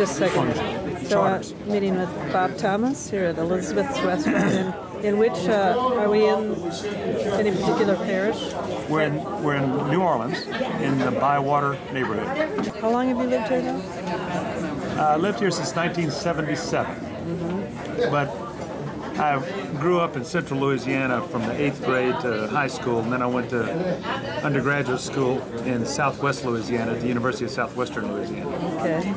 just a second. So meeting with Bob Thomas here at Elizabeth's Restaurant. In which, are we in any particular parish? We're in New Orleans, in the Bywater neighborhood. How long have you lived here now? I lived here since 1977. But I grew up in central Louisiana from the 8th grade to high school, and then I went to undergraduate school in southwest Louisiana at the University of Southwestern Louisiana. Okay.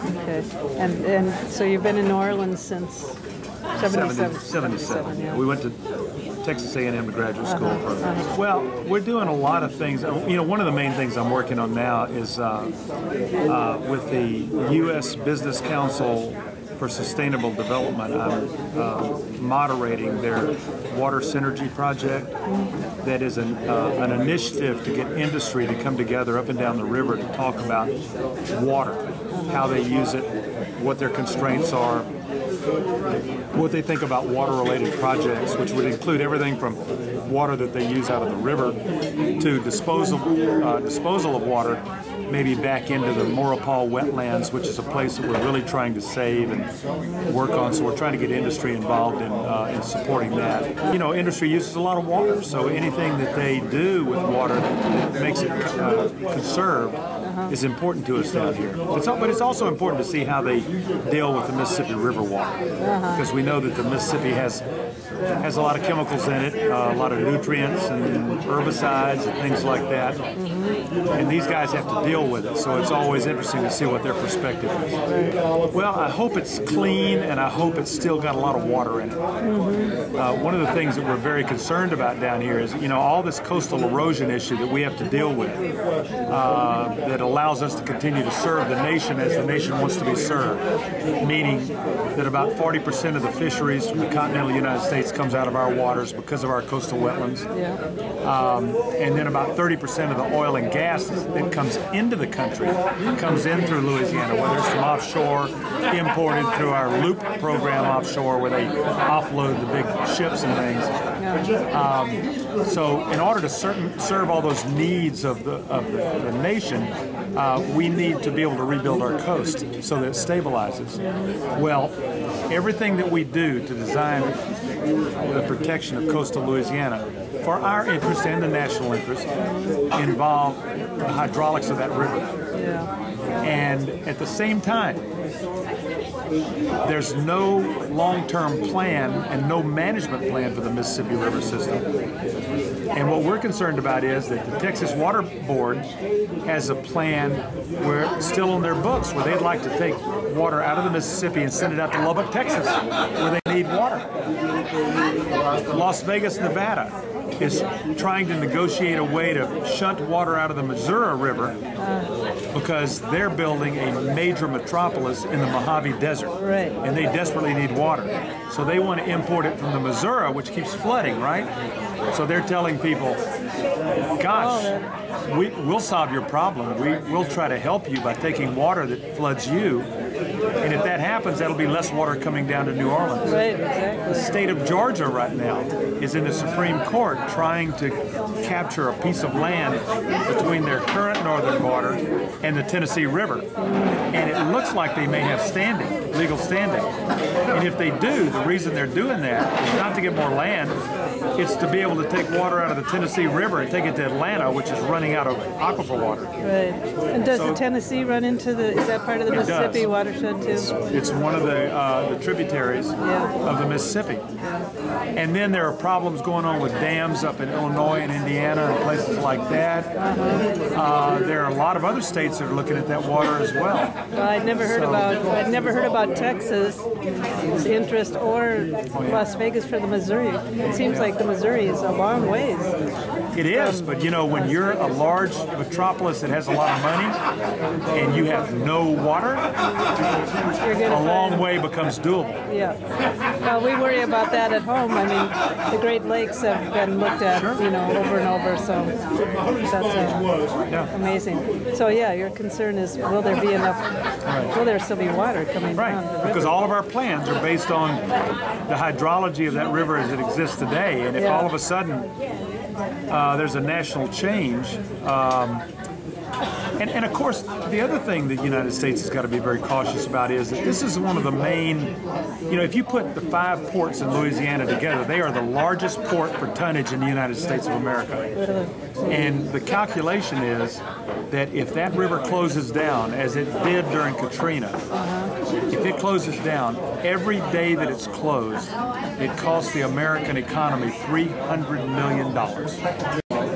And so you've been in New Orleans since 77. Yeah. We went to Texas A&M to graduate school. Well, we're doing a lot of things. You know, one of the main things I'm working on now is with the U.S. Business Council for Sustainable Development. I'm moderating their Water Synergy project. That is an initiative to get industry to come together up and down the river to talk about water, how they use it, what their constraints are, what they think about water-related projects, which would include everything from water that they use out of the river to disposal of water, maybe back into the Maurepas wetlands, which is a place that we're really trying to save and work on. So we're trying to get industry involved in supporting that. You know, industry uses a lot of water, so anything that they do with water that makes it conserved is important to us down here. But it's also important to see how they deal with the Mississippi River water, because we know that the Mississippi has a lot of chemicals in it, a lot of nutrients and herbicides and things like that. And these guys have to deal with it, so it's always interesting to see what their perspective is. Well, I hope it's clean, and I hope it's still got a lot of water in it. One of the things that we're very concerned about down here is, you know, all this coastal erosion issue that we have to deal with that allows us to continue to serve the nation as the nation wants to be served, meaning that about 40% of the fisheries from the continental United States comes out of our waters because of our coastal wetlands. And then about 30% of the oil and gas that comes into the country comes in through Louisiana, whether it's from offshore, imported through our LOOP program offshore, where they offload the big ships and things. So in order to serve all those needs of the nation, we need to be able to rebuild our coast so that it stabilizes. Well, everything that we do to design the protection of coastal Louisiana for our interest and the national interest involve the hydraulics of that river. And at the same time, there's no long-term plan and no management plan for the Mississippi River system. And what we're concerned about is that the Texas Water Board has a plan where it's still on their books, where they'd like to take water out of the Mississippi and send it out to Lubbock, Texas, where they need water. Las Vegas, Nevada is trying to negotiate a way to shunt water out of the Missouri River because they're building a major metropolis in the Mojave Desert. And they desperately need water. So they want to import it from the Missouri, which keeps flooding, right? So they're telling people, gosh, we'll solve your problem. We'll try to help you by taking water that floods you. And if that happens, that'll be less water coming down to New Orleans. The state of Georgia right now is in the Supreme Court trying to capture a piece of land between their current northern border and the Tennessee River. And it looks like they may have legal standing. And if they do, the reason they're doing that is not to get more land, it's to be able to take water out of the Tennessee River and take it to Atlanta, which is running out of aquifer water. And does the Tennessee run into is that part of the Mississippi watershed too? It's one of the tributaries of the Mississippi. And then there are problems going on with dams up in Illinois and Indiana and places like that. There are a lot of other states that are looking at that water as well. I'd never heard about Texas' interest or Las Vegas for the Missouri. It seems like the Missouri is a long ways. It is, but you know, when you're a large metropolis that has a lot of money and you have no water, a long way becomes doable. Well, we worry about that at home. I mean, the Great Lakes have been looked at, you know, over and over, so that's amazing. So your concern is, will there be enough, will there still be water coming down the river? Because all of our plans are based on the hydrology of that river as it exists today, and if all of a sudden there's a national change, And of course, the other thing the United States has got to be very cautious about is that this is one of the main, if you put the 5 ports in Louisiana together, they are the largest port for tonnage in the United States of America. And the calculation is that if that river closes down, as it did during Katrina, if it closes down, every day that it's closed, it costs the American economy $300 million.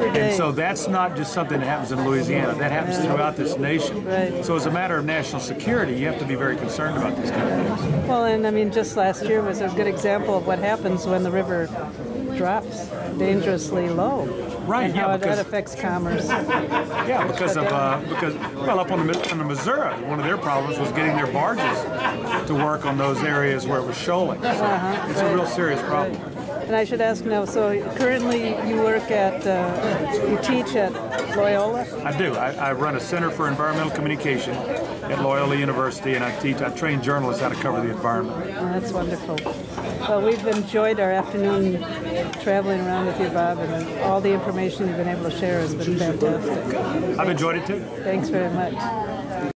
And so that's not just something that happens in Louisiana. That happens throughout this nation. Right. So as a matter of national security, you have to be very concerned about these kind of things. Well, and I mean, just last year was a good example of what happens when the river drops dangerously low. Right, and how that affects commerce. Yeah, because up on the Missouri, one of their problems was getting their barges to work on those areas where it was shoaling. It's a real serious problem. Right. And I should ask now, so currently you work at, you teach at Loyola? I do. I run a Center for Environmental Communication at Loyola University, and I train journalists how to cover the environment. Oh, that's wonderful. Well, we've enjoyed our afternoon traveling around with you, Bob, and all the information you've been able to share has been fantastic. I've enjoyed it too. Thanks very much.